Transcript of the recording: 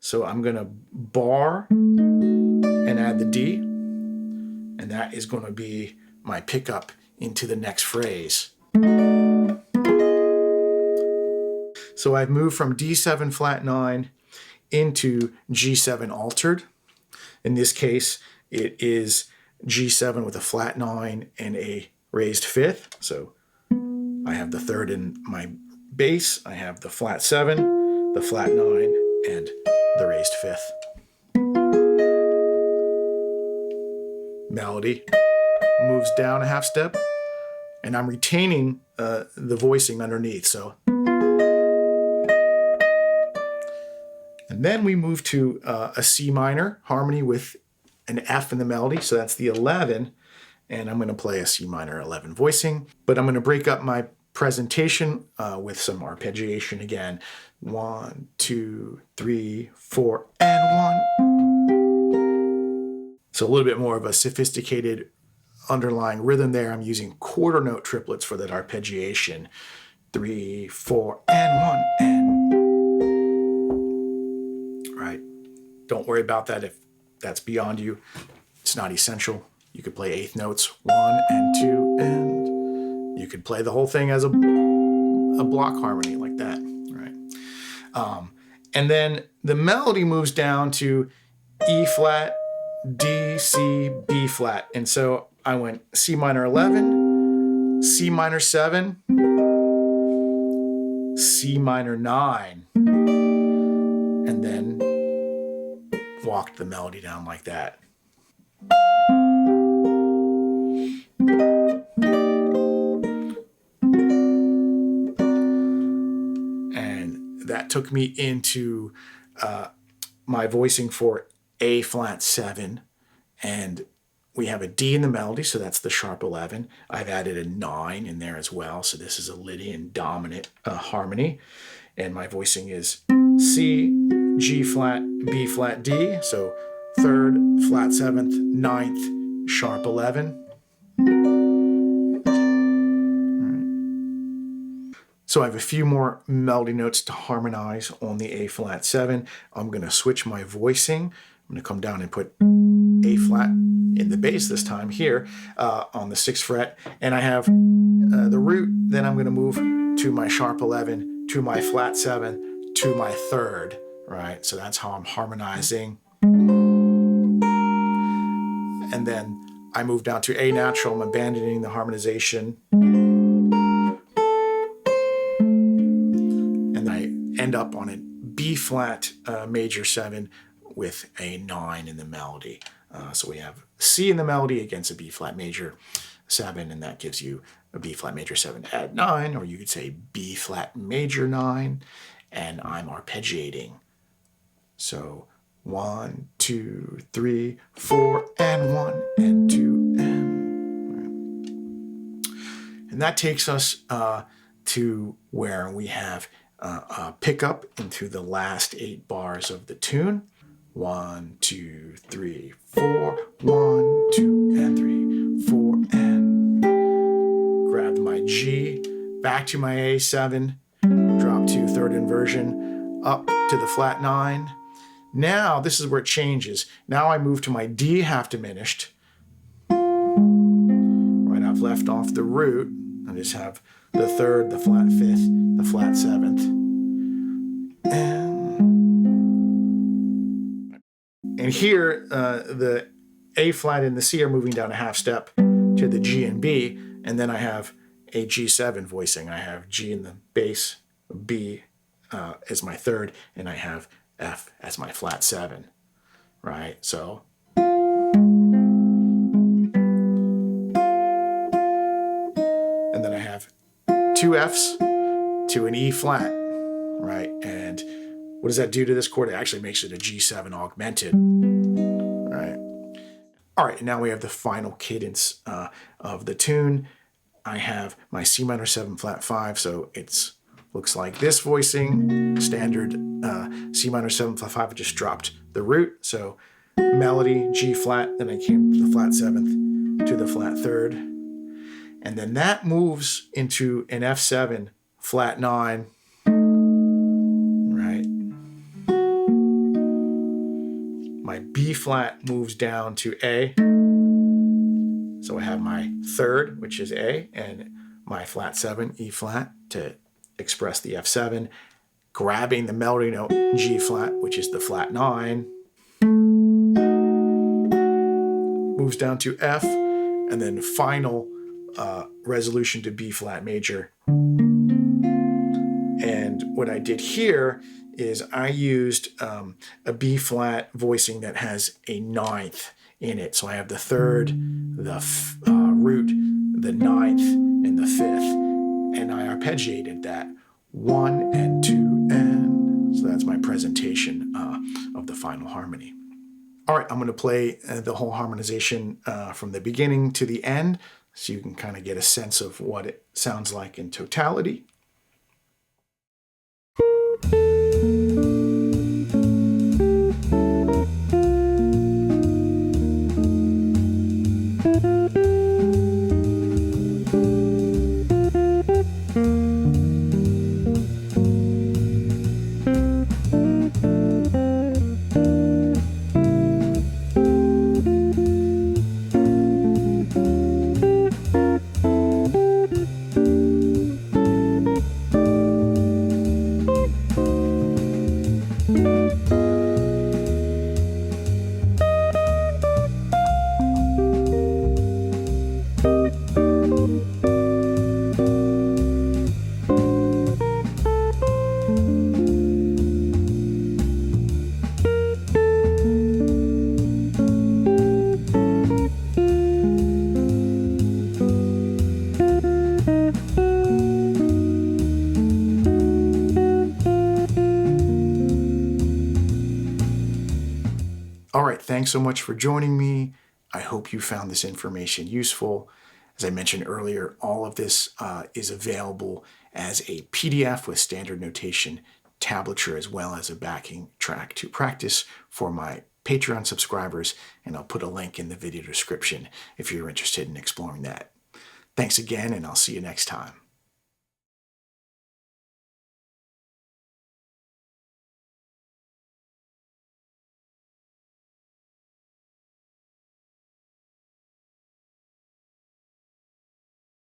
So I'm going to bar and add the D, and that is going to be my pickup into the next phrase. So I've moved from D7 flat 9 into G7 altered. In this case, it is G7 with a flat 9 and a raised 5th. So I have the 3rd in my bass, I have the flat 7, the flat 9, and the raised 5th. Melody moves down a half step, and I'm retaining the voicing underneath. So, and then we move to a C minor harmony with an F in the melody. So that's the 11, and I'm going to play a C minor 11 voicing. But I'm going to break up my presentation with some arpeggiation again. 1, 2, 3, 4, and 1. So a little bit more of a sophisticated underlying rhythm there. I'm using quarter note triplets for that arpeggiation. 3, 4, and 1, and right. Don't worry about that if that's beyond you. It's not essential. You could play eighth notes, 1 and 2, and you could play the whole thing as a block harmony like that, right? And then the melody moves down to E flat, D, C, B flat. And so I went C minor 11, C minor 7, C minor 9, and then walked the melody down like that. And that took me into my voicing for A flat 7, and we have a D in the melody, so that's the sharp 11. I've added a 9 in there as well, so this is a Lydian dominant harmony, and my voicing is C, G flat, B flat, D, so 3rd, flat 7th, 9th, sharp 11. So I have a few more melody notes to harmonize on the A flat 7. I'm going to switch my voicing. I'm going to come down and put A flat in the bass this time here on the 6th fret. And I have the root. Then I'm going to move to my sharp 11, to my flat 7, to my 3rd, right? So that's how I'm harmonizing. And then I move down to A natural. I'm abandoning the harmonization. End up on a B flat major 7 with a 9 in the melody. So we have C in the melody against a B flat major 7, and that gives you a B flat major 7 add 9, or you could say B flat major 9, and I'm arpeggiating. So 1, 2, 3, 4, and 1, and 2, and that takes us to where we have pick up into the last 8 bars of the tune. 1, 2, 3, 4, 1, 2, and 3, 4, and grab my G, back to my A7, drop to 3rd inversion, up to the flat 9. Now this is where it changes. Now I move to my D half diminished. Right, I've left off the root. I just have the 3rd, the flat 5th, the flat 7th. And here, the A flat and the C are moving down a half step to the G and B, and then I have a G7 voicing. I have G in the bass, B as my 3rd, and I have F as my flat 7, right? So and then I have 2 Fs to an E flat, right? And what does that do to this chord? It actually makes it a G7 augmented, right? All right, now we have the final cadence of the tune. I have my C minor 7 flat 5, so it's looks like this voicing, standard C minor 7 flat 5. I just dropped the root, so melody, G flat, then I came to the flat 7th, to the flat 3rd, and then that moves into an F7 flat 9, right? My B flat moves down to A. So I have my third, which is A, and my flat 7, E flat, to express the F7, grabbing the melody note G flat, which is the flat 9, moves down to F, and then final resolution to B flat major. And what I did here is I used a B flat voicing that has a 9th in it. So I have the 3rd, the root, the 9th, and the 5th. And I arpeggiated that 1 and 2 and. So that's my presentation of the final harmony. All right, I'm going to play the whole harmonization from the beginning to the end so you can kind of get a sense of what it sounds like in totality. All right, thanks so much for joining me. I hope you found this information useful. As I mentioned earlier, all of this is available as a PDF with standard notation, tablature, as well as a backing track to practice for my Patreon subscribers, and I'll put a link in the video description if you're interested in exploring that. Thanks again, and I'll see you next time.